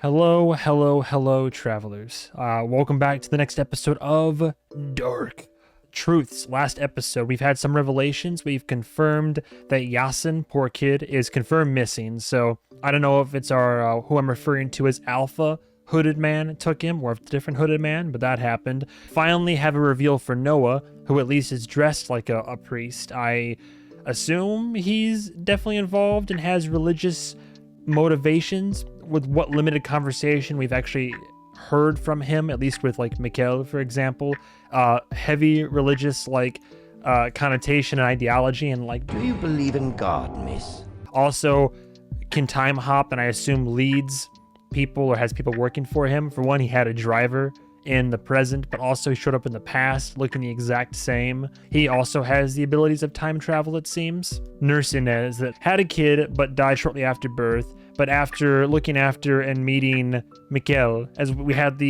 Hello, hello, hello, travelers. Welcome back to the next episode of Dark Truths. Last episode, we've had some revelations. We've confirmed that Yasin, poor kid, is confirmed missing. So I don't know if it's our who I'm referring to as Alpha Hooded Man took him, or if it's a different Hooded Man, but that happened. Finally have a reveal for Noah, who at least is dressed like a priest. I assume he's definitely involved and has religious motivations. With what limited conversation we've actually heard from him, at least with like Mikkel, for example, heavy religious connotation and ideology, and like, do you believe in God, miss? Also can time hop, and I assume leads people or has people working for him. For one, he had a driver in the present, but also he showed up in the past looking the exact same. He also has the abilities of time travel, it seems. Nurse Inez that had a kid but died shortly after birth, but after looking after and meeting Mikkel, as we had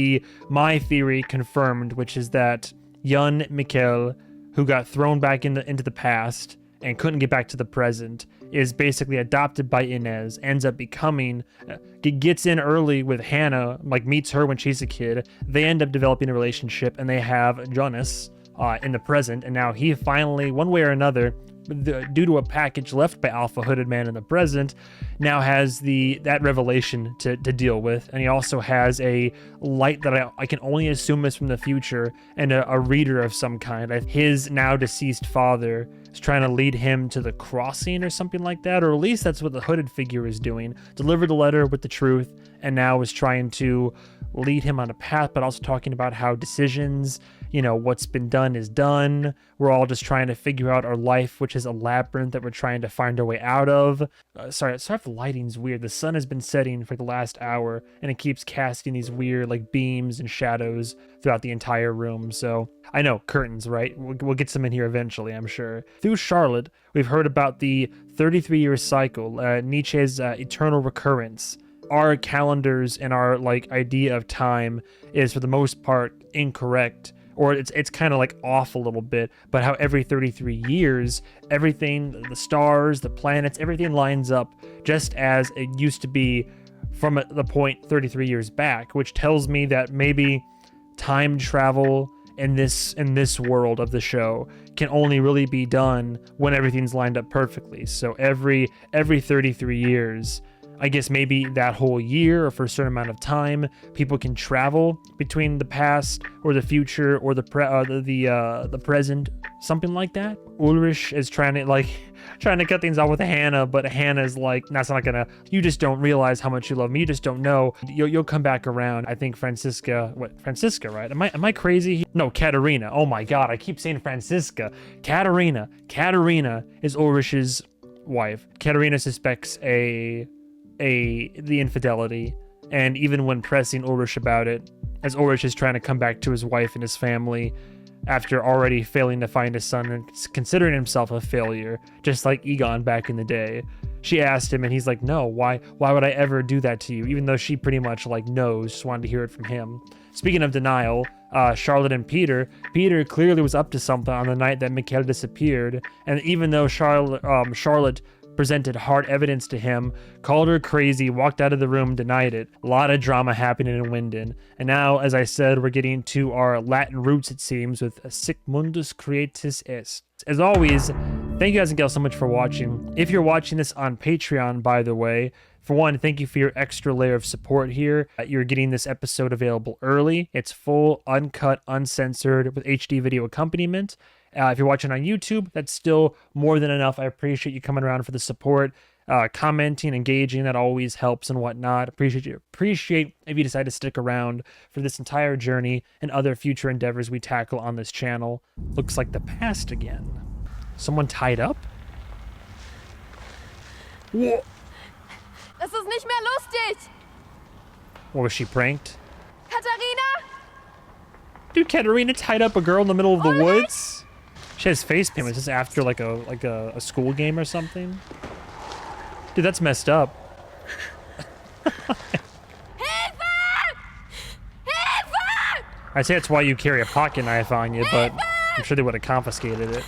my theory confirmed, which is that young Mikkel, who got thrown back into the past and couldn't get back to the present, is basically adopted by Inez, ends up becoming, gets in early with Hannah, like meets her when she's a kid. They end up developing a relationship, and they have Jonas in the present, and now he finally, one way or another, due to a package left by Alpha Hooded Man in the present, now has that revelation to deal with. And he also has a light that I can only assume is from the future, and a reader of some kind. His now deceased father is trying to lead him to the crossing or something like that, or at least that's what the hooded figure is doing. Delivered the letter with the truth, and now is trying to lead him on a path, but also talking about how decisions, what's been done is done. We're all just trying to figure out our life, which is a labyrinth that we're trying to find our way out of. Sorry if the lighting's weird. The sun has been setting for the last hour, and it keeps casting these weird beams and shadows throughout the entire room. So I know, curtains, right? We'll get some in here eventually, I'm sure. Through Charlotte, we've heard about the 33-year cycle, Nietzsche's eternal recurrence. Our calendars and our idea of time is for the most part incorrect, or it's kind of off a little bit, but how every 33 years, everything, the stars, the planets, everything lines up just as it used to be from the point 33 years back, which tells me that maybe time travel in this world of the show can only really be done when everything's lined up perfectly. So every 33 years, I guess maybe that whole year or for a certain amount of time, people can travel between the past or the future or the present, something like that. Ulrich is trying to cut things off with Hannah, but Hannah's like, that's not gonna. You just don't realize how much you love me. You just don't know. You'll come back around. I think Francisca, right? Am I crazy? No, Katerina. Oh my God, I keep saying Francisca. Katerina is Ulrich's wife. Katerina suspects the infidelity, and even when pressing Ulrich about it, as Ulrich is trying to come back to his wife and his family after already failing to find his son and considering himself a failure, just like Egon back in the day. She asked him, and he's like, no, why would I ever do that to you? Even though she pretty much knows, just wanted to hear it from him. Speaking of denial, Charlotte and Peter clearly was up to something on the night that Mikkel disappeared, and even though Charlotte presented hard evidence to him, called her crazy, walked out of the room, denied it. A lot of drama happening in Winden. And now, as I said, we're getting to our Latin roots, it seems, with sic Mundus Creatus est. As always, thank you guys and gals so much for watching. If you're watching this on Patreon, by the way, for one, thank you for your extra layer of support here. You're getting this episode available early. It's full, uncut, uncensored, with HD video accompaniment. If you're watching on YouTube, that's still more than enough. I appreciate you coming around for the support, commenting, engaging. That always helps and whatnot. Appreciate if you decide to stick around for this entire journey and other future endeavors we tackle on this channel. Looks like the past again. Someone tied up? Whoa. Das ist nicht mehr lustig! Or was she pranked? Katharina? Dude, Katerina tied up a girl in the middle of the woods? She has face paint. Is this after a school game or something? Dude, that's messed up. Hilfe! Hilfe! I say that's why you carry a pocket knife on you, but I'm sure they would have confiscated it.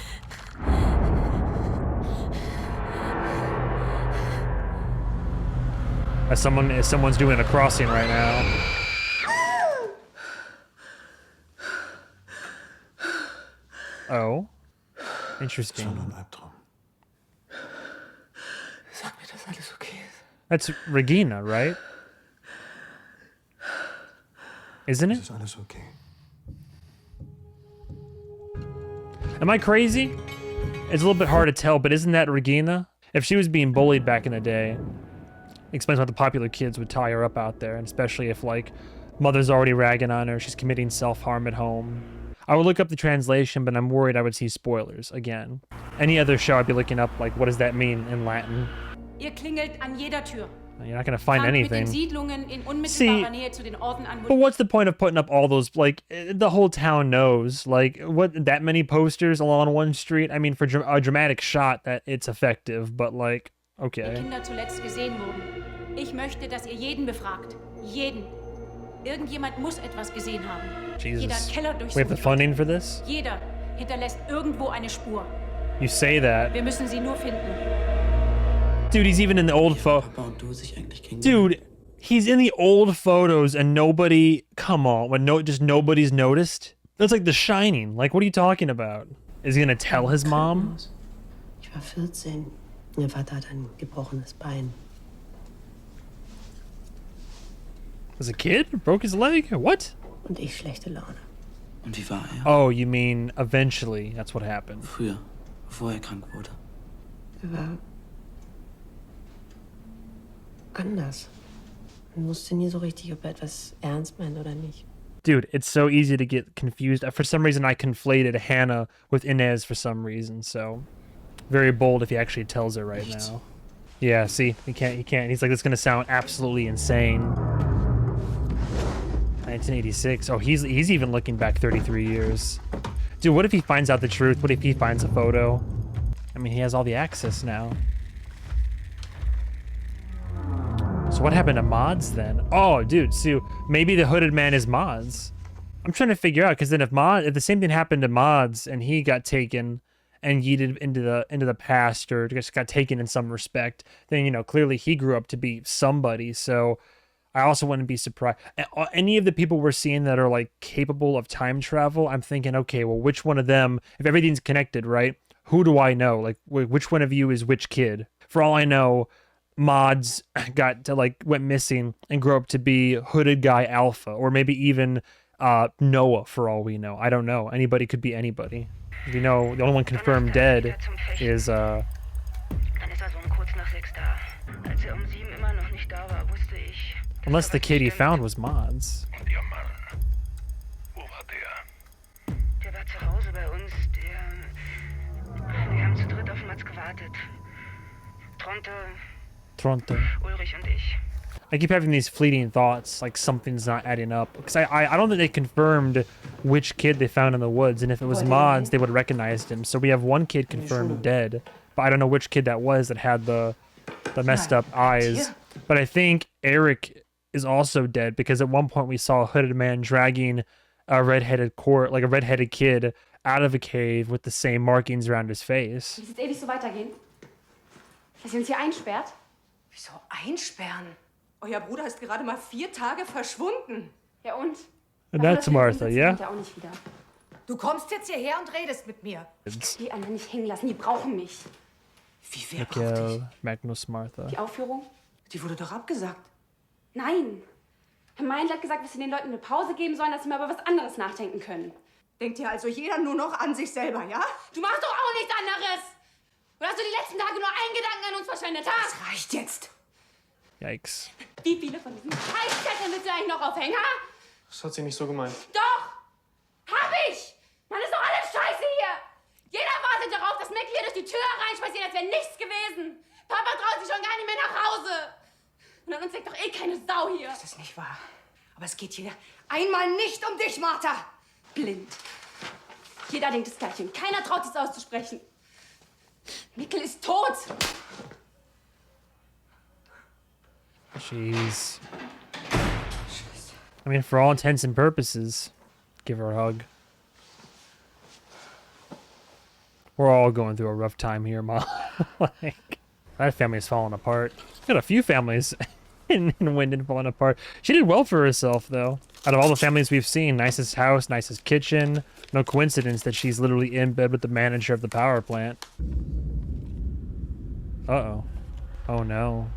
As someone's doing a crossing right now. Oh. Interesting. Sag mir, dass alles okay ist. That's Regina, right? Isn't it? Ist alles okay? Am I crazy? It's a little bit hard to tell, but isn't that Regina? If she was being bullied back in the day, explains why the popular kids would tie her up out there, and especially if, like, mother's already ragging on her, she's committing self-harm at home. I would look up the translation, but I'm worried I would see spoilers again. Any other show, I'd be looking up, like, what does that mean in Latin? Ihr klingelt an jeder Tür. You're not gonna find Fangt mit den anything. Siedlungen in unmittelbarer Nähe zu den Orten an, wo But what's the point of putting up all those, like, the whole town knows, like, what, that many posters along one street? I mean, for a dramatic shot, that it's effective, but, like, die okay. Kinder zuletzt gesehen wurden. Ich möchte, dass ihr jeden befragt. Jeden. Irgendjemand muss etwas gesehen haben. Jeder Jesus. Keller We have the durchsucht. funding for this? Jeder hinterlässt irgendwo eine Spur. You say that. Wir müssen sie nur finden. Dude, he's even in the old Papa und du sich eigentlich kennengelernt. Dude, he's in the old photos and nobody, come on, just nobody's noticed? That's like The Shining. Like, what are you talking about? Is he gonna tell his mom? Ich war 14. Ihr Vater hat ein gebrochenes Bein. As a kid? Broke his leg? What? Und ich schlechte Laune. Und wie war er? Oh, you mean eventually that's what happened. Früher, bevor er krank wurde. Er war anders. Man wusste nie so richtig, ob er etwas ernst meint oder nicht. Dude, it's so easy to get confused. For some reason, I conflated Hannah with Inez for some reason, so very bold if he actually tells her right now. Yeah, see, he can't. He's like, this is gonna sound absolutely insane. 1986. Oh, he's even looking back 33 years. Dude, what if he finds out the truth? What if he finds a photo? I mean, he has all the access now. So what happened to Mods then? Oh, dude, so maybe the hooded man is Mods. I'm trying to figure out, because then if the same thing happened to Mods and he got taken and yeeted into the past, or just got taken in some respect, then, you know, clearly he grew up to be somebody. So I also wouldn't be surprised. Any of the people we're seeing that are, like, capable of time travel, I'm thinking, okay, well, which one of them, if everything's connected, right? Who do I know? Like, which one of you is which kid? For all I know, Mods went missing and grew up to be hooded guy Alpha, or maybe even Noah, for all we know. I don't know. Anybody could be anybody. You know, the only one confirmed dead is Dann ist er so um kurz nach 6 da. Als er um 7 immer noch nicht da war, wusste ich. unless the kid he found was Mods. Und Ihr Mann, wo war der? Der war zu Hause bei uns. Wir haben zu dritt auf Mats gewartet. Tronte. Ulrich und ich. I keep having these fleeting thoughts, like something's not adding up. Because I don't think they confirmed which kid they found in the woods, and if it was Mods, they would have recognized him. So we have one kid confirmed dead, but I don't know which kid that was that had the messed up eyes. But I think Eric is also dead, because at one point we saw a hooded man dragging a redheaded kid out of a cave with the same markings around his face. Wird es ewig so weitergehen? Dass ihr uns hier einsperrt? Wieso einsperren? Euer Bruder ist gerade mal 4 Tage verschwunden. Ja und? And that's Martha, yeah? Kommt ja auch nicht wieder. Du kommst jetzt hierher und redest mit mir. Die anderen nicht hängen lassen, die brauchen mich. Wie, wer braucht dich? Magnus Martha. Die Aufführung? Die wurde doch abgesagt. Nein. Herr Meindl hat gesagt, dass wir den Leuten eine Pause geben sollen, dass sie mal über was anderes nachdenken können. Denkt hier also jeder nur noch an sich selber, ja? Du machst doch auch nichts anderes! Oder hast du die letzten Tage nur einen Gedanken an uns verschwendet, ha? Das reicht jetzt. Yikes. Wie viele von diesen Scheißzetteln willst du eigentlich noch aufhängen, ha? Das hat sie nicht so gemeint. Doch! Hab ich! Mann, ist doch alles scheiße hier! Jeder wartet darauf, dass Mick hier durch die Tür reinspaziert, als wäre nichts gewesen. Papa traut sich schon gar nicht mehr nach Hause. Und an uns denkt doch eh keine Sau hier. Das ist nicht wahr. Aber es geht hier einmal nicht um dich, Martha. Blind. Jeder denkt das Gleiche und keiner traut sich auszusprechen. Mikkel ist tot. Jeez. I mean, for all intents and purposes, give her a hug. We're all going through a rough time here, Mom. Like, that family is falling apart. Got a few families in Winden falling apart. She did well for herself, though. Out of all the families we've seen, nicest house, nicest kitchen. No coincidence that she's literally in bed with the manager of the power plant. Uh-oh. Oh, no.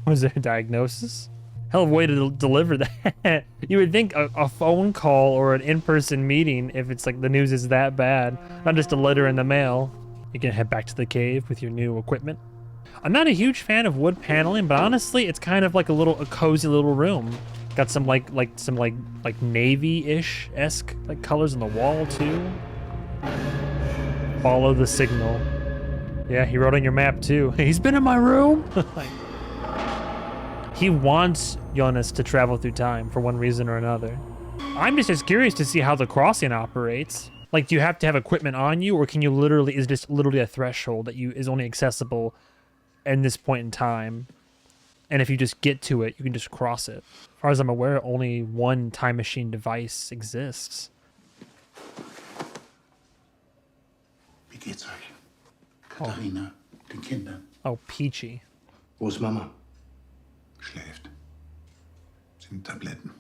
Was there a diagnosis? Hell of a way to deliver that. You would think a phone call or an in-person meeting if it's like the news is that bad, not just a letter in the mail. You can head back to the cave with your new equipment. I'm not a huge fan of wood paneling, but honestly, it's kind of like a cozy little room. Got some like navy-ish-esque like colors on the wall too. Follow the signal. Yeah, he wrote on your map too. He's been in my room. He wants Jonas to travel through time for one reason or another. I'm just as curious to see how the crossing operates. Like, do you have to have equipment on you, or can you literally, is this literally a threshold that is only accessible in this point in time? And if you just get to it, you can just cross it. As far as I'm aware, only one time machine device exists. Wie geht's euch? Katharina, den Kindern. Oh, Peachy. Wo ist Mama? Schläft. Sind Tabletten.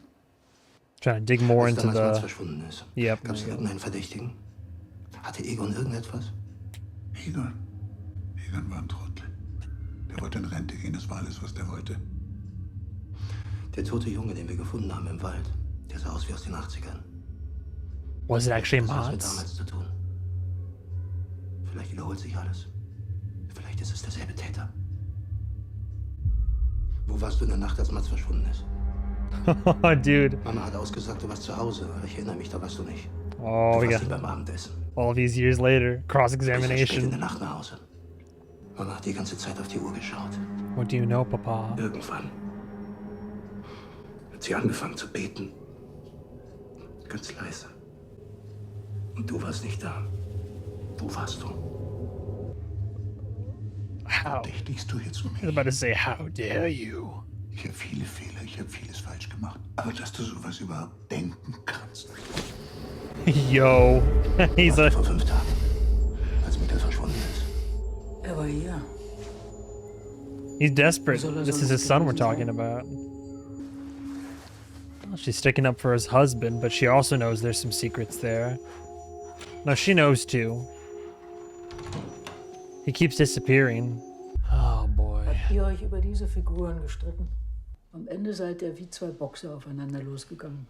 Trying to dig more into damals the... verschwunden ist. Yep. Gab's irgendeinen Verdächtigen? Hatte Egon irgendetwas? Egon war ein Trottel. Der wollte in Rente gehen, das war alles, was der wollte. Der tote Junge, den wir gefunden haben im Wald, der sah aus wie aus den 80ern. Was it actually Was hat mit mods? damals zu tun? Vielleicht wiederholt sich alles. Vielleicht ist es derselbe Täter. Wo warst du in der Nacht, als Mats verschwunden ist? Oh, dude. Mama hat ausgesagt, du warst zu Hause, aber ich erinnere mich, da warst du nicht. Oh, Du we warst got nicht beim Abendessen. all these years later. Du bist spät in Cross-examination. der Nacht nach Hause. Mama hat die ganze Zeit auf die Uhr geschaut. What do you know, Papa? Irgendwann hat sie angefangen zu beten. Ganz leise. Und du warst nicht da. Wo warst du? How? Verdächtigst du jetzt I was mich? about to say, how dare you? Ich habe viele Fehler, ich habe vieles falsch gemacht. Aber dass du sowas überhaupt denken kannst. Yo. He's a... Vor 5 Tagen, als Mikkel verschwunden ist. Er war hier. He's desperate. This is his son we're talking about. Well, she's sticking up for his husband, but she also knows there's some secrets there. No, she knows too. He keeps disappearing. Oh boy. Habt ihr euch über diese Figuren gestritten? Am Ende seid ihr wie zwei Boxer aufeinander losgegangen.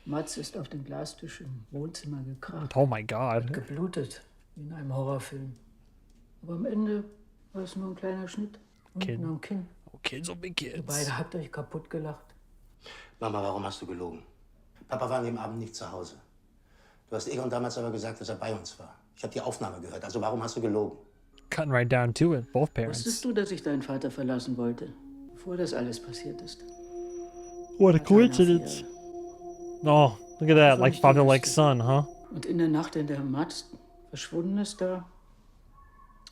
Mats ist auf den Glastisch im Wohnzimmer gekracht. Oh my God. Geblutet, wie in einem Horrorfilm. Aber am Ende war es nur ein kleiner Schnitt. Unten am Kinn. Oh, kids will be Ihr kids. beide habt euch kaputt gelacht. Mama, warum hast du gelogen? Papa war an dem Abend nicht zu Hause. Du hast Egon damals aber gesagt, dass er bei uns war. Ich habe die Aufnahme gehört. Also warum hast du gelogen? Cutting right down to it. Both parents. Wusstest du, dass ich deinen Vater verlassen wollte, bevor das alles passiert ist? What a coincidence. Oh, look at that. Like father, like son, huh? Und in der Nacht, in der Mats verschwunden ist, da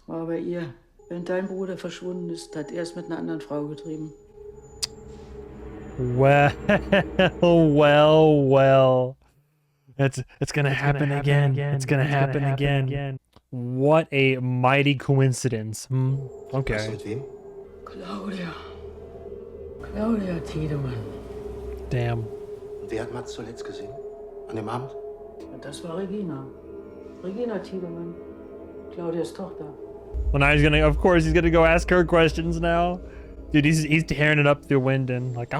war bei ihr. Wenn dein Bruder verschwunden ist, hat er es mit einer anderen Frau getrieben. Well, well. It's gonna happen again. It's gonna happen again. What a mighty coincidence. Weißt du Okay. mit wem? Claudia Tiedemann. Damn. Und wer hat Mats zuletzt gesehen? An dem Abend? Und das war Regina. Regina Tiedemann. Claudias Tochter. Well, now of course, he's gonna go ask her questions now. Dude, he's tearing it up through Winden. Like,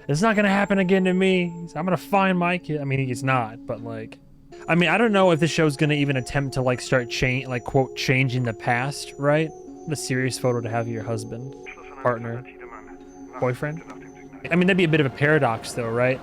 it's not gonna happen again to me. I'm gonna find my kid. I mean, he's not, but like, I mean, I don't know if this show's gonna even attempt to like start quote, changing the past, right? What a serious photo to have of your husband, partner, boyfriend. I mean, that'd be a bit of a paradox though, right?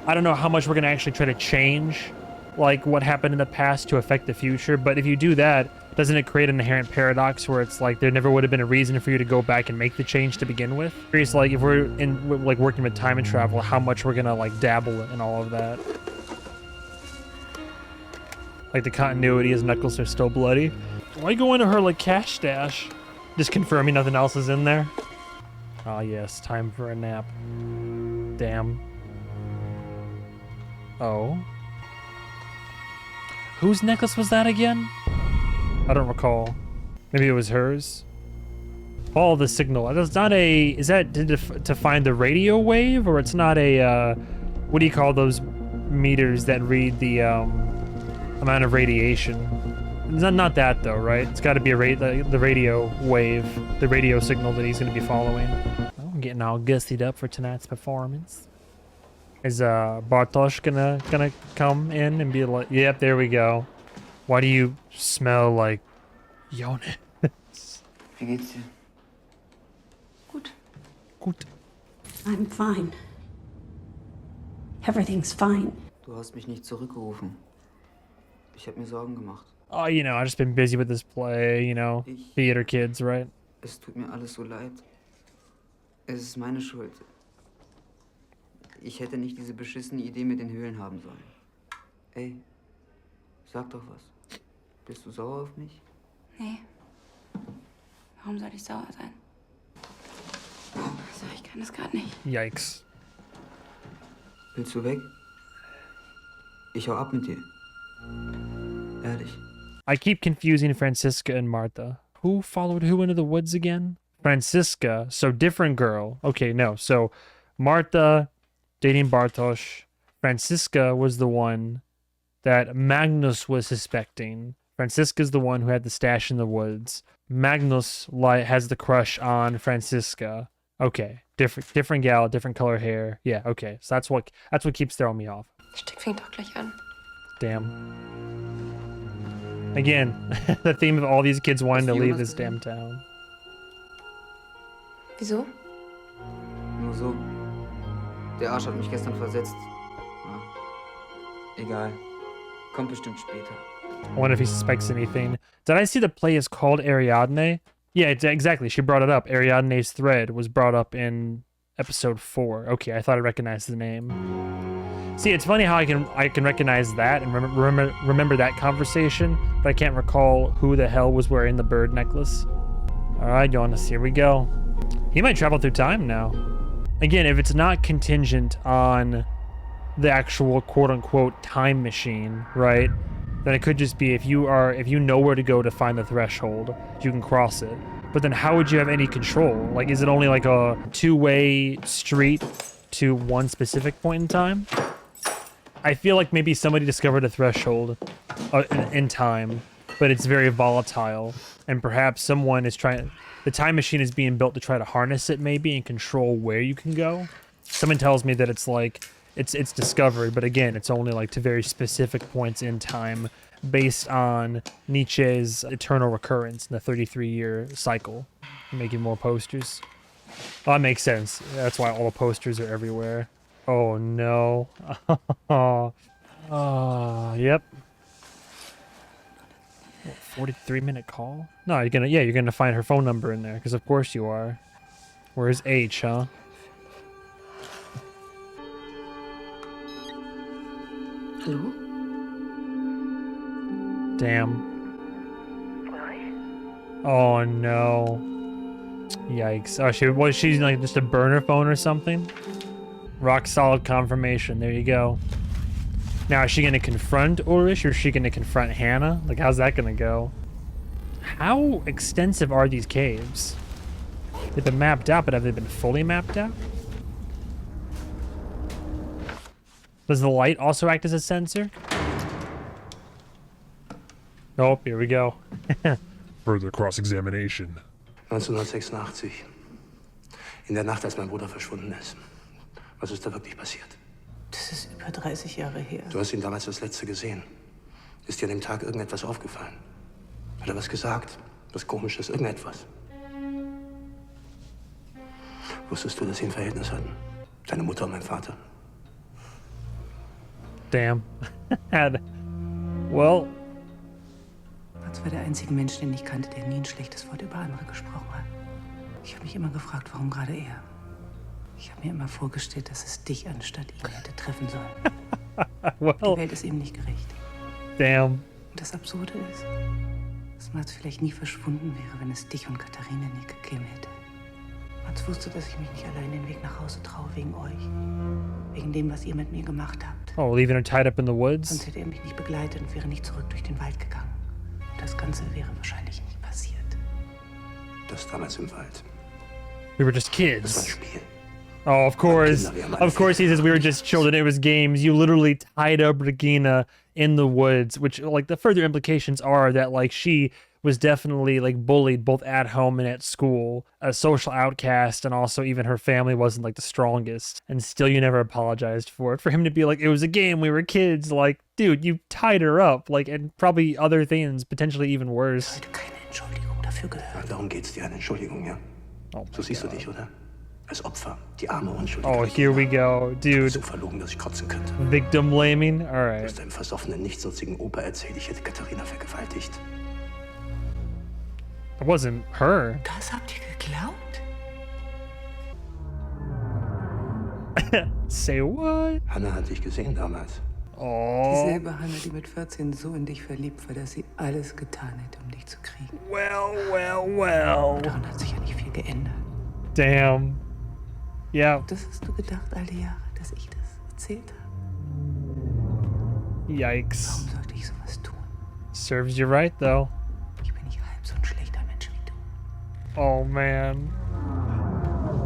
I don't know how much we're gonna actually try to change like what happened in the past to affect the future, but if you do that, doesn't it create an inherent paradox where it's like there never would have been a reason for you to go back and make the change to begin with? Curious, like if we're in like working with time and travel, how much we're gonna like dabble in all of that. Like the continuity as knuckles are still bloody. Why go into her like cash stash? Just confirming nothing else is in there. Ah yes, time for a nap. Damn. Oh. Whose necklace was that again? I don't recall. Maybe it was hers. Follow the signal. That's not a... Is that to find the radio wave? Or it's not a... what do you call those meters that read the amount of radiation? It's not that though, right? It's got to be the radio wave, the radio signal that he's going to be following. Well, I'm getting all gussied up for tonight's performance. Is Bartosz gonna come in and be like, yep, there we go. Why do you smell like Jonas? Wie geht's dir? Gut. Gut. I'm fine. Everything's fine. Du hast mich nicht zurückgerufen. Ich habe mir Sorgen gemacht. Oh, you know, I've just been busy with this play, you know, theater kids, right? Es tut mir alles so leid. Es ist meine Schuld. Ich hätte nicht diese beschissene Idee mit den Höhlen haben sollen. Ey, sag doch was. Bist du sauer auf mich? Nee. Warum soll ich sauer sein? Also, ich kann das gerade nicht. Yikes. Willst du weg? Ich hau ab mit dir. Ehrlich. I keep confusing Franziska and Martha. Who followed who into the woods again? Franziska, so different girl. Okay, no. So Martha dating Bartosz. Franziska was the one that Magnus was suspecting. Franziska's the one who had the stash in the woods. Magnus has the crush on Franziska. Okay, different gal, different color hair. Yeah, okay. So that's what keeps throwing me off. Stick fängt auch gleich an. Damn. Again, the theme of all these kids wanting to leave this damn town. Wieso? Nur so. Der Arsch hat mich gestern versetzt. Ah. Egal. Kommt bestimmt später. I wonder if he suspects anything. Did I see the play is called Ariadne? Yeah, exactly. She brought it up. Ariadne's thread was brought up in episode 4. Okay, I thought I recognized the name. See, it's funny how I can recognize that and remember that conversation, but I can't recall who the hell was wearing the bird necklace. All right, Jonas, here we go. He might travel through time now. Again, if it's not contingent on the actual quote-unquote time machine, right? Then it could just be if you know where to go to find the threshold, you can cross it. But then how would you have any control? Like, is it only like a two-way street to one specific point in time? I feel like maybe somebody discovered a threshold in time, but it's very volatile, and perhaps someone is trying. The time machine is being built to try to harness it, maybe, and control where you can go. Someone tells me that it's like it's discovered, but again, it's only like to very specific points in time, based on Nietzsche's eternal recurrence in the 33-year cycle. I'm making more posters. Oh, that makes sense. That's why all the posters are everywhere. Oh no. Yep. 43-minute call? No, you're gonna find her phone number in there, because of course you are. Where's H, huh? Hello? Damn. Oh no. Yikes. Oh, was she like just a burner phone or something? Rock solid confirmation. There you go. Now, is she going to confront Ulrich or is she going to confront Hannah? Like, how's that going to go? How extensive are these caves? They've been mapped out, but have they been fully mapped out? Does the light also act as a sensor? Oh, here we go. Further cross-examination. 1986. In der Nacht, als mein Bruder verschwunden ist. Was ist da wirklich passiert? Das ist über 30 Jahre her. Du hast ihn damals das letzte gesehen. Ist dir an dem Tag irgendetwas aufgefallen? Hat er was gesagt? Was Komisches? Irgendetwas? Wusstest du, dass sie ein Verhältnis hatten? Deine Mutter und mein Vater? Damn. Well. Mats war der einzige Mensch, den ich kannte, der nie ein schlechtes Wort über andere gesprochen hat. Ich habe mich immer gefragt, warum gerade er? Ich habe mir immer vorgestellt, dass es dich anstatt ihn hätte treffen sollen. Well. Die Welt ist ihm nicht gerecht. Damn. Und das Absurde ist, dass Mats vielleicht nie verschwunden wäre, wenn es dich und Katharina nie gegeben hätte. Mats wusste, dass ich mich nicht allein den Weg nach Hause traue wegen euch. Wegen dem, was ihr mit mir gemacht habt. Oh, leaving her tied up in the woods? Sonst hätte er mich nicht begleitet und wäre nicht zurück durch den Wald gegangen. Und das Ganze wäre wahrscheinlich nicht passiert. Das damals im Wald. We were just kids. Das war ein Spiel. Oh, of course. Of course he says we were just children. It was games. You literally tied up Regina in the woods, which, like, the further implications are that, like, she was definitely, like, bullied both at home and at school, a social outcast, and also even her family wasn't, like, the strongest. And still you never apologized for it. For him to be like, it was a game, we were kids, like, dude, you tied her up, like, and probably other things, potentially even worse. Darum geht's dir, eine Entschuldigung, ja? So siehst du dich, oder? Als Opfer, die arme Unschuldige. Oh, here we go, dude. So verlogen, dass ich kotzen könnte. Victim blaming? Alright. Du hast deinem versoffenen, nichtsnutzigen Opa erzählt, ich hätte Katharina vergewaltigt. It wasn't her. Das habt ihr geglaubt? Say what? Hannah hat dich gesehen damals. Oh. Dieselbe Hannah, die mit 14 so in dich verliebt war, dass sie alles getan hätte, um dich zu kriegen. Well. Daran hat sich ja nicht viel geändert. Damn. Ja. Das hast du gedacht all die Jahre, dass ich das erzählt habe? Yikes. Warum sollte ich sowas tun? Serves you right, though. Ich bin nicht halb so ein schlechter Mensch wie du. Oh, man.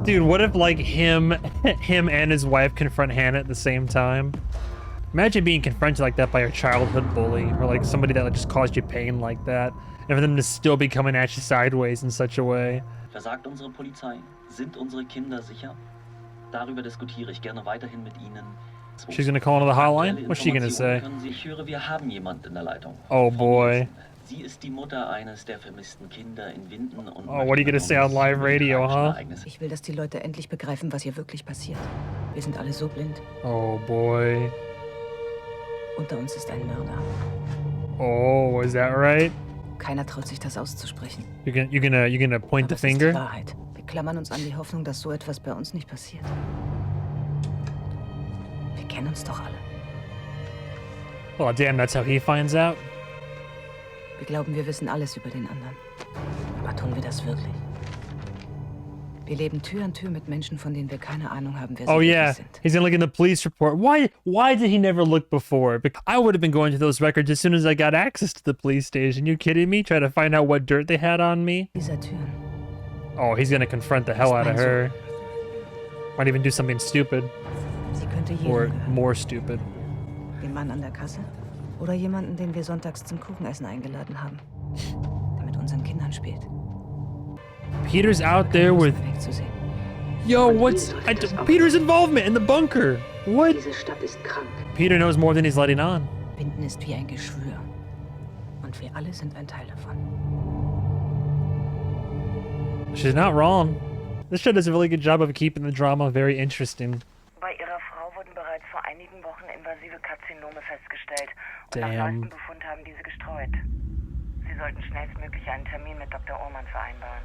Dude, what if, like, him and his wife confront Hannah at the same time? Imagine being confronted like that by your childhood bully, or, like, somebody that just caused you pain like that, and for them to still be coming at you sideways in such a way. Versagt unsere Polizei? Sind unsere Kinder sicher? Darüber diskutiere ich gerne weiterhin mit Ihnen. She's gonna call into the hotline? What's she gonna say? Ich höre, wir haben jemand in der Leitung. Oh boy. Sie ist die Mutter eines der vermissten Kinder in Winden und... Oh, what are you gonna say on live radio, huh? Ich will, dass die Leute endlich begreifen, was hier wirklich passiert. Wir sind alle so blind. Oh boy. Unter uns ist ein Mörder. Oh, is that right? Keiner traut sich, das auszusprechen. You're gonna point the finger? Das ist die Wahrheit. Wir klammern uns an die Hoffnung, dass so etwas bei uns nicht passiert. Wir kennen uns doch alle. Oh, damn, that's how he finds out? Wir glauben, wir wissen alles über den anderen. Aber tun wir das wirklich? Wir leben Tür an Tür mit Menschen, von denen wir keine Ahnung haben, wer sie wirklich sind. He's gonna look in the police report. Why did he never look before? I would have been going to those records as soon as I got access to the police station. You kidding me? Try to find out what dirt they had on me? Dieser Türen. Oh, he's gonna confront the hell out of her. Might even do something stupid. Sie könnte Or jedem more stupid. Den Mann an der Kasse? Oder jemanden, den wir sonntags zum Kuchenessen eingeladen haben. Der mit unseren Kindern spielt. Peter's out there with... Yo, what's... Peter's involvement in the bunker! What? Diese Stadt ist krank. Peter knows more than he's letting on. Winden ist wie ein Geschwür. Und wir alle sind ein Teil davon. She's not wrong. This show does a really good job of keeping the drama very interesting. Bei ihrer Frau wurden bereits vor einigen Wochen invasive Karzinome festgestellt. Und nach Damn. neuestem Befund haben diese gestreut. Sie sollten schnellstmöglich einen Termin mit Dr. Ullmann vereinbaren.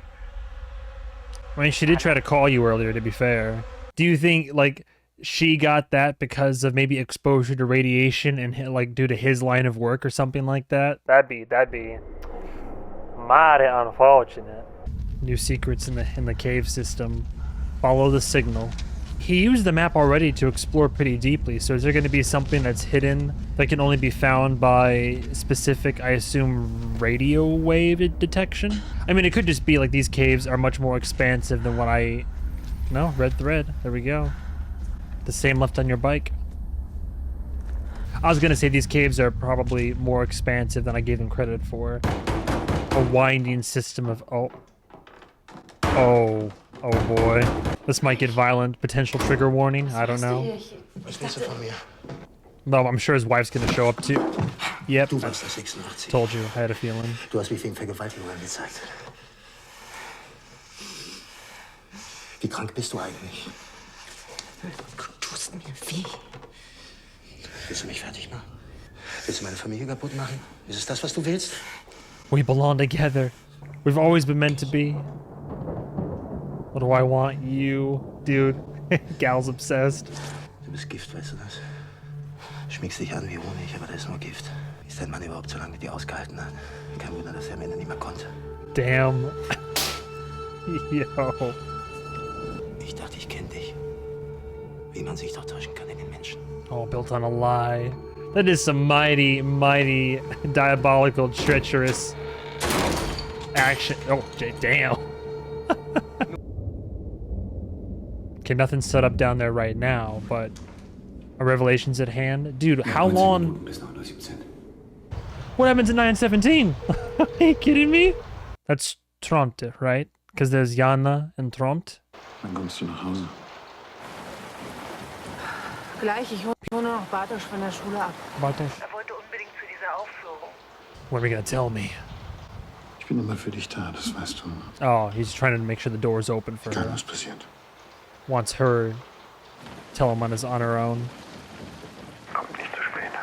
I mean, she did try to call you earlier, to be fair. Do you think, like, she got that because of maybe exposure to radiation and, like, due to his line of work or something like that? That'd be mighty unfortunate. New secrets in the cave system. Follow the signal. He used the map already to explore pretty deeply, so is there going to be something that's hidden that can only be found by specific, I assume, radio wave detection? I mean, it could just be like these caves are much more expansive than what I... No, red thread. There we go. The same left on your bike. I was going to say these caves are probably more expansive than I gave them credit for. A winding system of... Oh boy. This might get violent. Potential trigger warning. I don't know. No, I'm sure his wife's gonna show up too. Yep. Du warst das 86. Told you. I had a feeling. Du hast mich wegen Vergewaltigung angezeigt. Wie krank bist du eigentlich? Du tust mir weh. Willst du mich fertig machen? Willst du meine Familie kaputt machen? Ist es das, was du willst? We belong together. We've always been meant to be. What do I want? You, dude. Gal's obsessed. Du bist Gift, weißt du das? Schmiegst dich an wie Honig, aber da ist nur Gift. Wie ist dein Mann überhaupt so lange mit dir ausgehalten hat? Kein Wunder, dass er am Ende nicht mehr konnte. Damn. Yo. Ich dachte, ich kenne dich. Wie man sich doch täuschen kann in den Menschen. All built on a lie. That is some mighty, mighty, diabolical, treacherous action. Oh, damn. Okay, nothing's set up down there right now, but a revelation's at hand. Dude, how long? What happens in 917? Are you kidding me? That's Tronte, right? Because there's Jana and Tronte. Wann kommst du nach Hause? Gleich, ich hole nur noch Bartosz von der Schule ab. Bartosz. wollte unbedingt zu dieser Aufführung. What are you gonna tell me? Ich bin immer für dich da, das weißt du. Oh, he's trying to make sure the door's open for Egal, her. was passiert. Wants her to tell him on her own. Kommt nicht zu spät.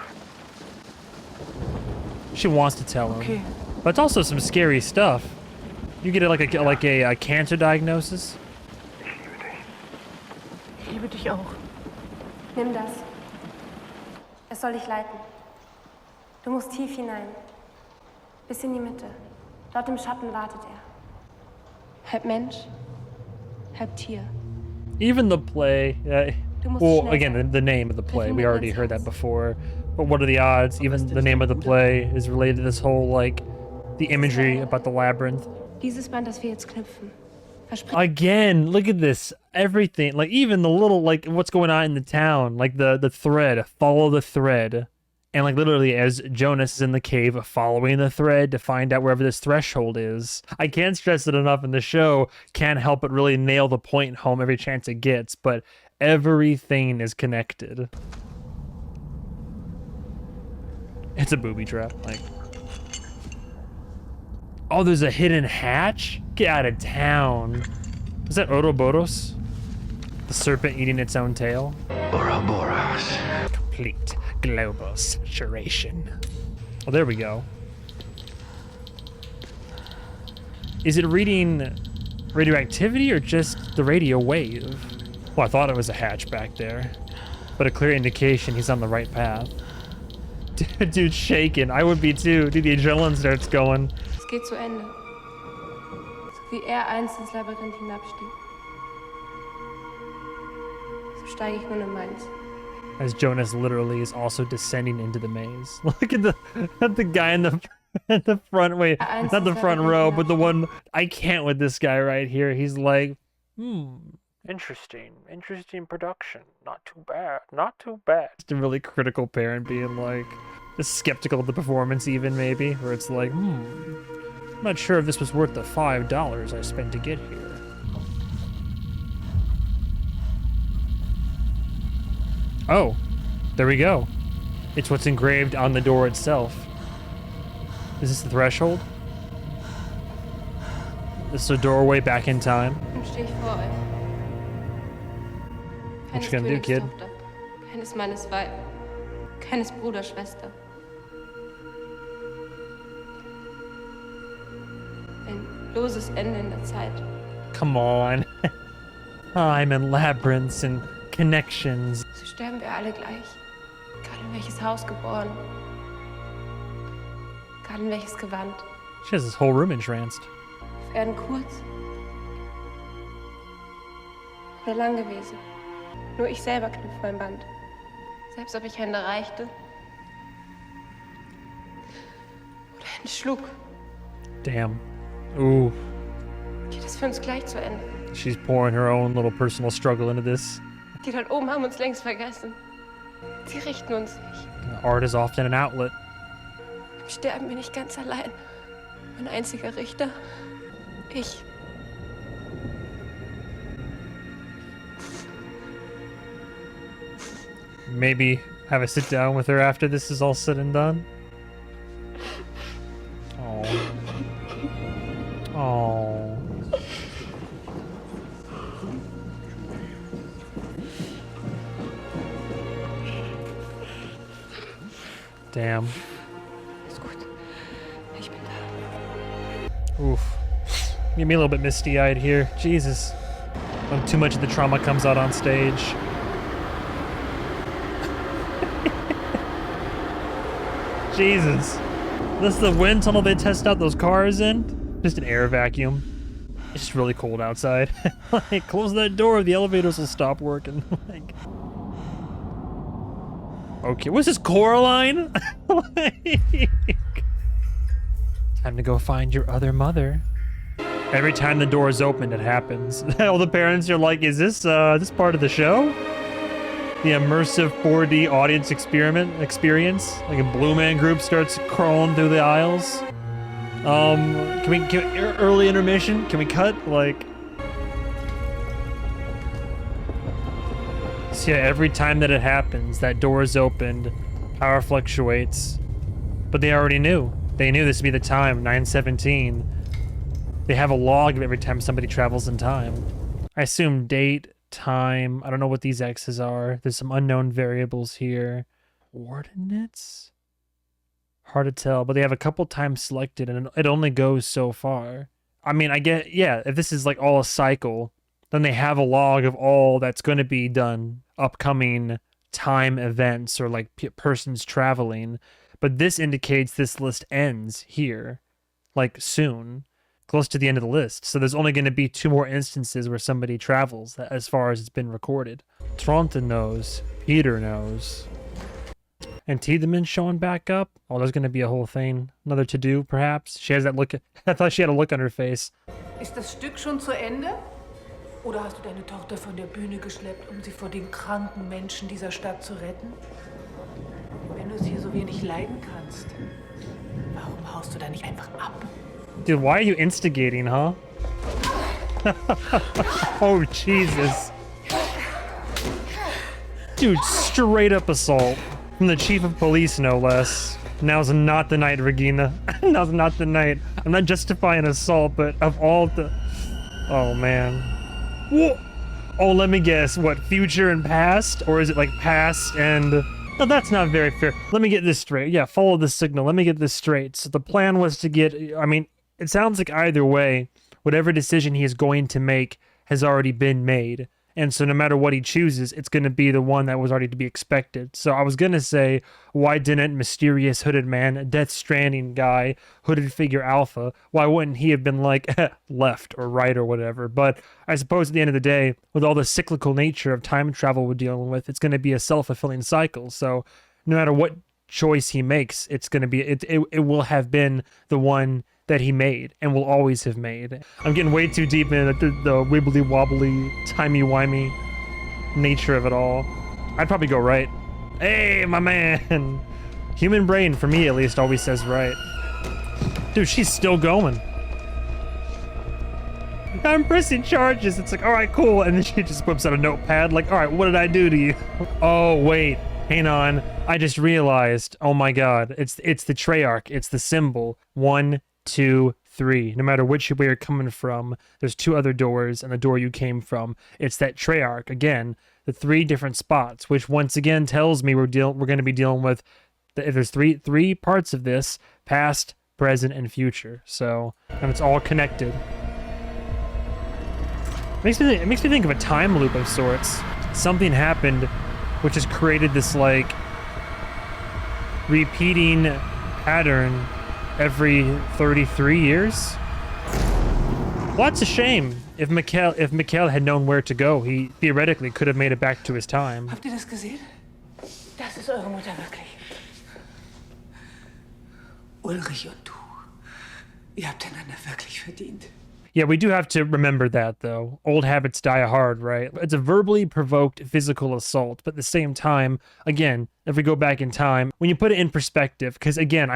She wants to tell him. Okay. But it's also some scary stuff. You get like a cancer diagnosis. Ich liebe dich auch. Nimm das. Es soll dich leiten. Du musst tief hinein. Bis in die Mitte. Dort im Schatten wartet er. Halb Mensch, halb Tier. Even the play. Well, again, the name of the play. We already heard that before. But what are the odds? Even the name of the play is related to this whole, like, the imagery about the labyrinth. Dieses Band, das wir jetzt knüpfen. Again, look at this. Everything. Like, even the little, like, what's going on in the town. Like, the thread. Follow the thread. And, like, literally, as Jonas is in the cave following the thread to find out wherever this threshold is. I can't stress it enough in the show. Can't help but really nail the point home every chance it gets. But everything is connected. It's a booby trap. Like, oh, there's a hidden hatch? Get out of town. Is that Ouroboros? The serpent eating its own tail? Ouroboros. Complete global saturation. Well, there we go. Is it reading radioactivity or just the radio wave? Well, I thought it was a hatch back there, but a clear indication he's on the right path. Dude, shaking. I would be too. Dude, the adrenaline starts going. Es geht zu Ende. So wie er einst ins Labyrinth hinabstieg. So steige ich nun in meins. As Jonas literally is also descending into the maze. Look at the guy in the front. Wait, not the front row, but the one. I can't with this guy right here. He's like, interesting production. Not too bad. Just a really critical parent being like, just skeptical of the performance even maybe, where it's like, I'm not sure if this was worth the $5 I spent to get here. Oh, there we go. It's what's engraved on the door itself. Is this the threshold? This is a doorway back in time. Steh ich vor euch. What you gonna do, kid? Tochter, keines Mannes Weib, keines Bruder, Schwester. Ein loses Ende in der Zeit. Come on. Time and labyrinths and connections. So sterben wir alle gleich. Egal in welches Haus geboren. Egal in welches Gewand. She has this whole room entranced. Werden kurz oder lang gewesen. Nur ich selber knüpft mein Band. Selbst ob ich Hände reichte oder Hände schlug. Damn. Ooh. Geht es für uns gleich zu Ende. She's pouring her own little personal struggle into this. Die dort oben haben uns längst vergessen. Sie richten uns nicht. Art is often an outlet. Im Sterben bin ich ganz allein. Mein einziger Richter. Ich. Maybe have a sit down with her after this is all said and done. Oh. Oh. Damn. Ist gut. Ich bin da. Oof. Get me a little bit misty-eyed here. Jesus. When too much of the trauma comes out on stage. Jesus. This is the wind tunnel they test out those cars in? Just an air vacuum. It's just really cold outside. Like, close that door, the elevators will stop working. Like, okay, what's this, Coraline? Like, time to go find your other mother. Every time the door is opened, it happens. All the parents are like, is this part of the show? The immersive 4D audience experience? Like a Blue Man Group starts crawling through the aisles. Can we early intermission? Can we cut? Like... So yeah, every time that it happens, that door is opened, power fluctuates. But they already knew. They knew this would be the time, 9:17. They have a log of every time somebody travels in time. I assume date, time, I don't know what these X's are. There's some unknown variables here. Coordinates? Hard to tell, but they have a couple times selected and it only goes so far. I mean, I get, yeah, if this is like all a cycle, then they have a log of all that's going to be done, upcoming time events or like persons traveling. But this indicates this list ends here, like soon, close to the end of the list. So there's only going to be 2 more instances where somebody travels as far as it's been recorded. Tronte knows. Peter knows. And Tiedemann showing back up. Oh, there's going to be a whole thing. Another to-do, perhaps. She has that look. I thought she had a look on her face. Ist das Stück schon zu Ende? Oder hast du deine Tochter von der Bühne geschleppt, um sie vor den kranken Menschen dieser Stadt zu retten? Wenn du es hier so wenig leiden kannst, warum haust du da nicht einfach ab? Dude, why are you instigating, huh? Oh, Jesus. Dude, straight up assault. From the chief of police, no less. Now's not the night, Regina. Now's not the night. I'm not justifying assault, but of all the... Oh, man. Whoa. Oh, let me guess. What, future and past? Or is it like past and... No, that's not very fair. Let me get this straight. Yeah, follow the signal. Let me get this straight. So the plan was to get... I mean, it sounds like either way, whatever decision he is going to make has already been made. And so no matter what he chooses, it's going to be the one that was already to be expected. So I was going to say, why didn't mysterious hooded man, Death Stranding guy, hooded figure Alpha, why wouldn't he have been like left or right or whatever? But I suppose at the end of the day, with all the cyclical nature of time travel we're dealing with, it's going to be a self-fulfilling cycle. So no matter what choice he makes, it's going to be, it will have been the one that he made and will always have made. I'm getting way too deep into the wibbly wobbly, timey-wimey nature of it all. I'd probably go right. Hey, my man! Human brain, for me at least, always says right. Dude, she's still going. I'm pressing charges. It's like, all right, cool. And then she just whips out a notepad like, all right, what did I do to you? Oh, wait, hang on. I just realized, oh my God, it's the Treyarch. It's the symbol. 1, 2, 3. No matter which way you're coming from, there's 2 other doors and the door you came from. It's that Treyarch. Again, the 3 different spots, which once again tells me we're going to be dealing with, if there's three parts of this, past, present, and future. So, and it's all connected. It makes me think of a time loop of sorts. Something happened which has created this like repeating pattern every 33 years. Well, that's a shame. If Mikhail had known where to go, he theoretically could have made it back to his time. Habt ihr das gesehen? Das ist eure Mutter wirklich. Ulrich und du. Ihr habt einander wirklich verdient. Yeah, we do have to remember that, though. Old habits die hard, right? It's a verbally provoked physical assault, but at the same time, again, if we go back in time, when you put it in perspective, because again,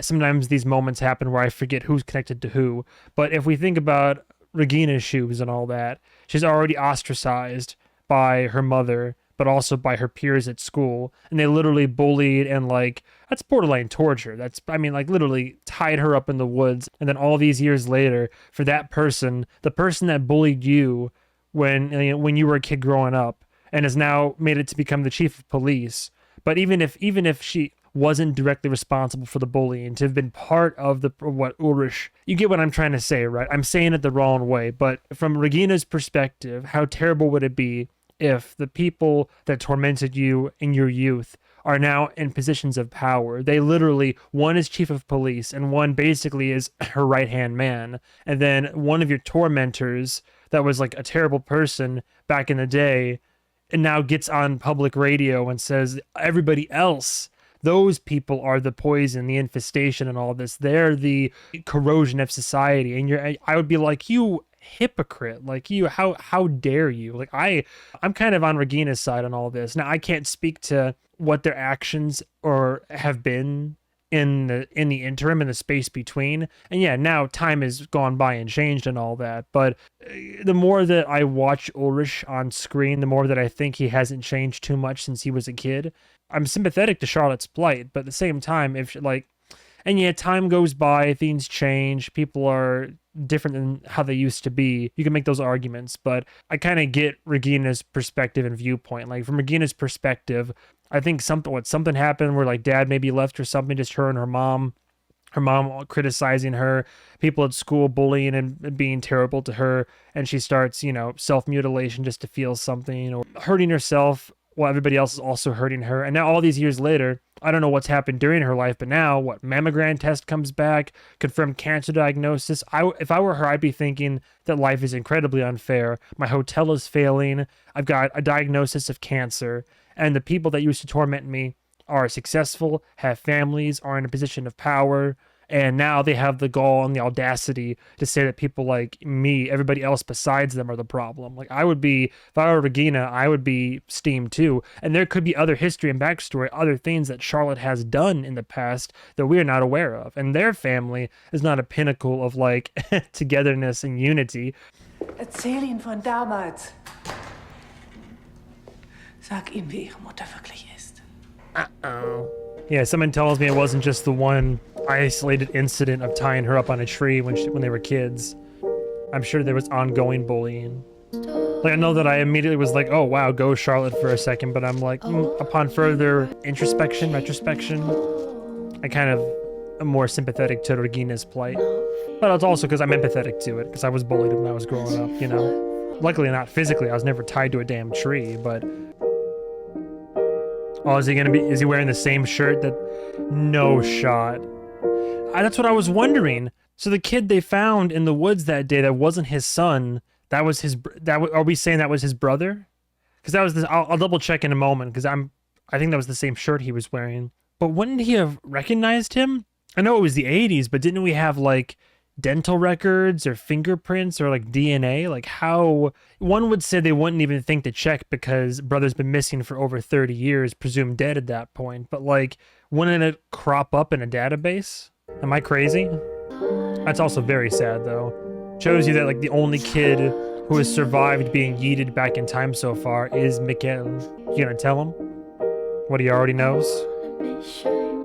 sometimes these moments happen where I forget who's connected to who, but if we think about Regina's shoes and all that, she's already ostracized by her mother, but also by her peers at school, and they literally bullied and like, that's borderline torture. That's, I mean, like literally tied her up in the woods, and then all these years later, for that person, the person that bullied you when you were a kid growing up, and has now made it to become the chief of police. But even if she wasn't directly responsible for the bullying, to have been part of what Ulrich, you get what I'm trying to say, right? I'm saying it the wrong way, but from Regina's perspective, how terrible would it be if the people that tormented you in your youth are now in positions of power? They literally, one is chief of police and one basically is her right-hand man. And then one of your tormentors that was like a terrible person back in the day and now gets on public radio and says everybody else those people are the poison, the infestation and all this. They're the corrosion of society. And I would be like, you hypocrite, like how dare you? Like I'm kind of on Regina's side on all this. Now I can't speak to what their actions or have been in the interim, in the space between. And yeah, now time has gone by and changed and all that, but the more that I watch Ulrich on screen, the more that I think he hasn't changed too much since he was a kid. I'm sympathetic to Charlotte's plight, but at the same time, and yeah, time goes by, things change, people are different than how they used to be. You can make those arguments, but I kind of get Regina's perspective and viewpoint. Like, from Regina's perspective, I think something happened where, like, dad maybe left or something, just her and her mom criticizing her, people at school bullying and being terrible to her, and she starts, self-mutilation just to feel something, or hurting herself while everybody else is also hurting her. And now all these years later, I don't know what's happened during her life, but now mammogram test comes back, confirmed cancer diagnosis. If I were her, I'd be thinking that life is incredibly unfair. My hotel is failing. I've got a diagnosis of cancer, and the people that used to torment me are successful, have families, are in a position of power, and now they have the gall and the audacity to say that people like me, everybody else besides them, are the problem. Like, if I were Regina, I would be steamed too. And there could be other history and backstory, other things that Charlotte has done in the past that we are not aware of. And their family is not a pinnacle of, like, togetherness and unity. Erzähl ihn von damals. Sag ihm, wie ihre Mutter wirklich ist. Uh-oh. Yeah, someone tells me it wasn't just the one isolated incident of tying her up on a tree when they were kids. I'm sure there was ongoing bullying. Like, I know that I immediately was like, oh wow, go Charlotte for a second, but I'm like, upon further retrospection, I kind of am more sympathetic to Regina's plight. But it's also because I'm empathetic to it, because I was bullied when I was growing up, Luckily not physically, I was never tied to a damn tree, but... Oh, is he wearing the same shirt no shot. That's what I was wondering. So the kid they found in the woods that day, that wasn't his son, are we saying that was his brother? Because that was I'll double check in a moment, because I think that was the same shirt he was wearing. But wouldn't he have recognized him? I know it was the 80s, but didn't we have, like, dental records or fingerprints or, like, DNA? Like, how... One would say they wouldn't even think to check because brother's been missing for over 30 years, presumed dead at that point. But, like, wouldn't it crop up in a database? Am I crazy? That's also very sad, though. Shows you that, like, the only kid who has survived being yeeted back in time so far is Mikkel. You gonna tell him what he already knows?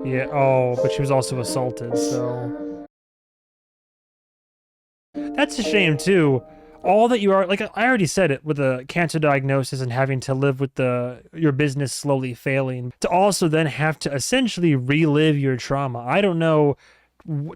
Yeah, oh, but she was also assaulted, so... That's a shame, too. All that you are... Like, I already said it, with a cancer diagnosis and having to live with your business slowly failing, to also then have to essentially relive your trauma. I don't know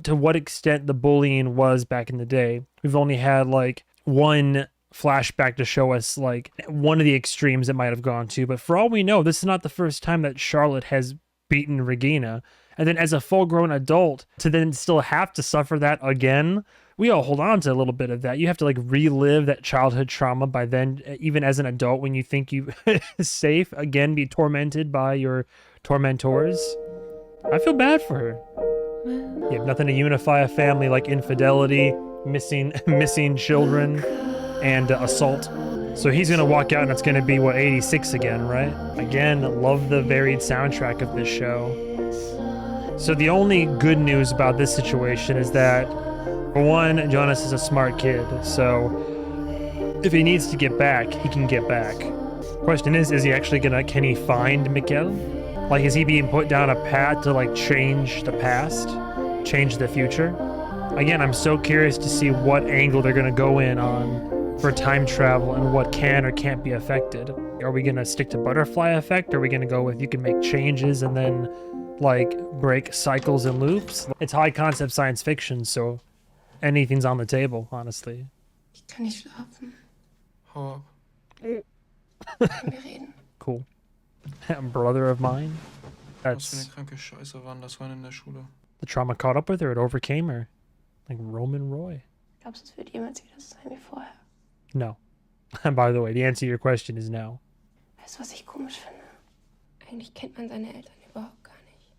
to what extent the bullying was back in the day. We've only had, like, one flashback to show us, like, one of the extremes it might have gone to. But for all we know, this is not the first time that Charlotte has beaten Regina. And then as a full-grown adult, to then still have to suffer that again, we all hold on to a little bit of that. You have to, like, relive that childhood trauma by then, even as an adult, when you think you safe, again, be tormented by your tormentors. I feel bad for her. You have nothing to unify a family like infidelity, missing children, and assault. So he's gonna walk out and it's gonna be, what, 86 again, right? Again, love the varied soundtrack of this show. So the only good news about this situation is that, for one, Jonas is a smart kid, so if he needs to get back, he can get back. Question is he actually can he find Mikkel? Like, is he being put down a path to, like, change the past? Change the future? Again, I'm so curious to see what angle they're gonna go in on for time travel and what can or can't be affected. Are we gonna stick to butterfly effect? Are we gonna go with you can make changes and then, like, break cycles and loops? It's high concept science fiction, so anything's on the table, honestly. Ich kann nicht schlafen. Hau ab. Können wir reden? Cool. Brother of mine? Was für eine kranke Scheiße waren das vorhin in der Schule? The trauma caught up with her, it overcame her. Like Roman Roy. Glaubst du, es wird jemals wieder so sein wie vorher? No. And by the way, the answer to your question is no. Weißt du, was ich komisch finde? Eigentlich kennt man seine Eltern überhaupt gar nicht.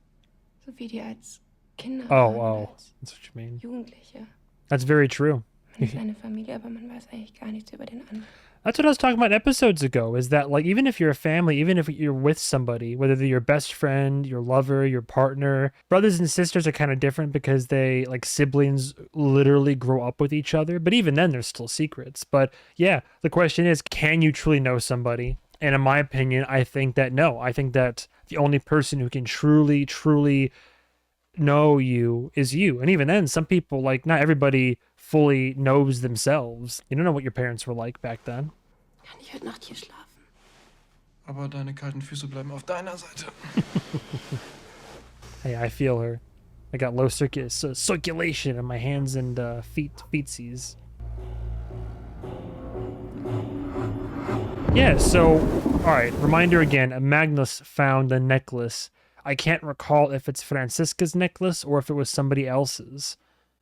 So wie die als Kinder Oh, that's what you mean. Jugendliche. That's very true. Man ist eine Familie, aber man weiß eigentlich gar nichts über den anderen. That's what I was talking about episodes ago, is that like even if you're a family, even if you're with somebody, whether they're your best friend, your lover, your partner, brothers and sisters are kind of different because they, like siblings, literally grow up with each other. But even then, there's still secrets. But yeah, the question is, can you truly know somebody? And in my opinion, I think that no. I think that the only person who can truly, truly know you is you. And even then, some people, like not everybody fully knows themselves. You don't know what your parents were like back then. Kann ich heute Nacht hier schlafen? Aber deine kalten Füße bleiben auf deiner Seite. Hey, I feel her. I got low circulation in my hands and feetsies. Yeah, so, alright, reminder again, Magnus found the necklace. I can't recall if it's Franziska's necklace or if it was somebody else's.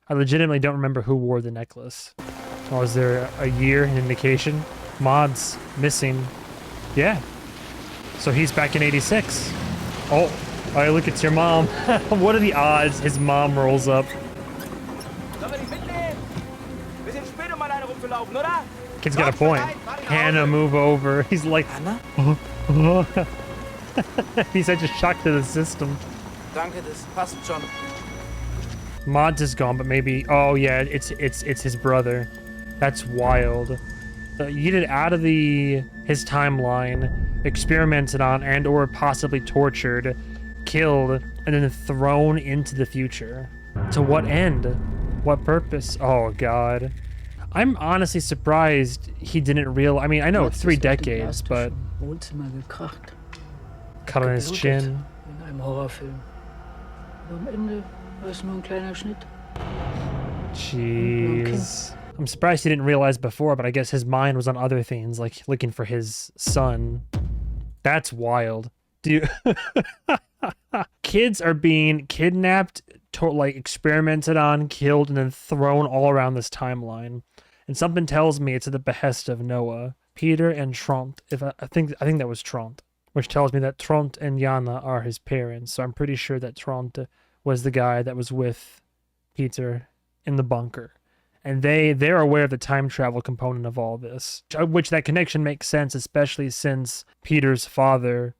I legitimately don't remember who wore the necklace. Oh, is there a year, an indication? Mods missing. Yeah. So he's back in 86. Oh, alright, look, it's your mom. What are the odds his mom rolls up? Kid's got a point. Hannah, move over. He's like, Hannah? He's such a shock to the system. Danke, das passt schon. Mods is gone, but maybe... Oh, yeah, it's his brother. That's wild. Yeeted out of his timeline, experimented on and or possibly tortured, killed, and then thrown into the future. To what end? What purpose? Oh, God. I'm honestly surprised he didn't realize... I mean, I know 3 decades, but... Cut on his chin. In einem Horrorfilm. Am Ende war es nur ein kleiner Schnitt. Jeez. I'm surprised he didn't realize before, but I guess his mind was on other things, like looking for his son. That's wild. Dude. Kids are being kidnapped, like experimented on, killed, and then thrown all around this timeline. And something tells me it's at the behest of Noah, Peter, and Tront. I think that was Tront, which tells me that Tront and Jana are his parents. So I'm pretty sure that Tront was the guy that was with Peter in the bunker. And they're aware of the time travel component of all this, which that connection makes sense, especially since Peter's father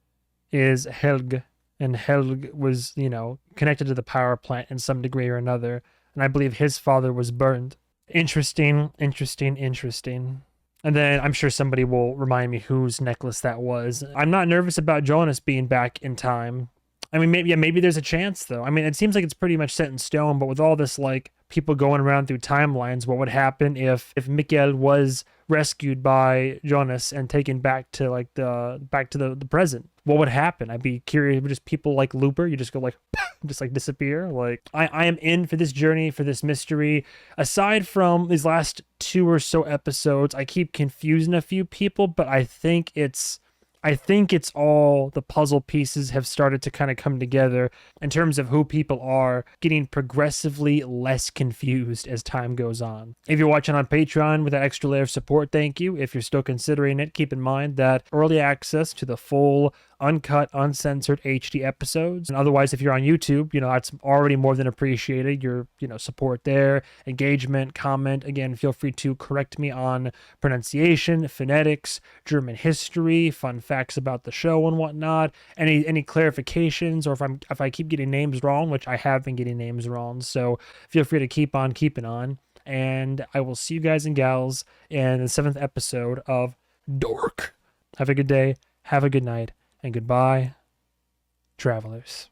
is Helg, and Helg was, you know, connected to the power plant in some degree or another. And I believe his father was burned. Interesting. And then I'm sure somebody will remind me whose necklace that was. I'm not nervous about Jonas being back in time. I mean, maybe there's a chance, though. I mean, it seems like it's pretty much set in stone, but with all this, like, people going around through timelines, what would happen if Mikael was rescued by Jonas and taken back to, like, the present? What would happen? I'd be curious. Just people like Looper, you just go, like, just, like, disappear? Like, I am in for this journey, for this mystery. Aside from these last 2 or so episodes, I keep confusing a few people, but I think it's all the puzzle pieces have started to kind of come together in terms of who people are, getting progressively less confused as time goes on. If you're watching on Patreon with that extra layer of support, thank you. If you're still considering it, keep in mind that early access to the full, uncut, uncensored HD episodes. And otherwise, if you're on YouTube, you know, that's already more than appreciated. Your, you know, support there, engagement, comment. Again, feel free to correct me on pronunciation, phonetics, German history, fun facts about the show and whatnot. Any clarifications, or if I keep getting names wrong, which I have been getting names wrong. So feel free to keep on keeping on. And I will see you guys and gals in the 7th episode of Dork. Have a good day. Have a good night. And goodbye, travelers.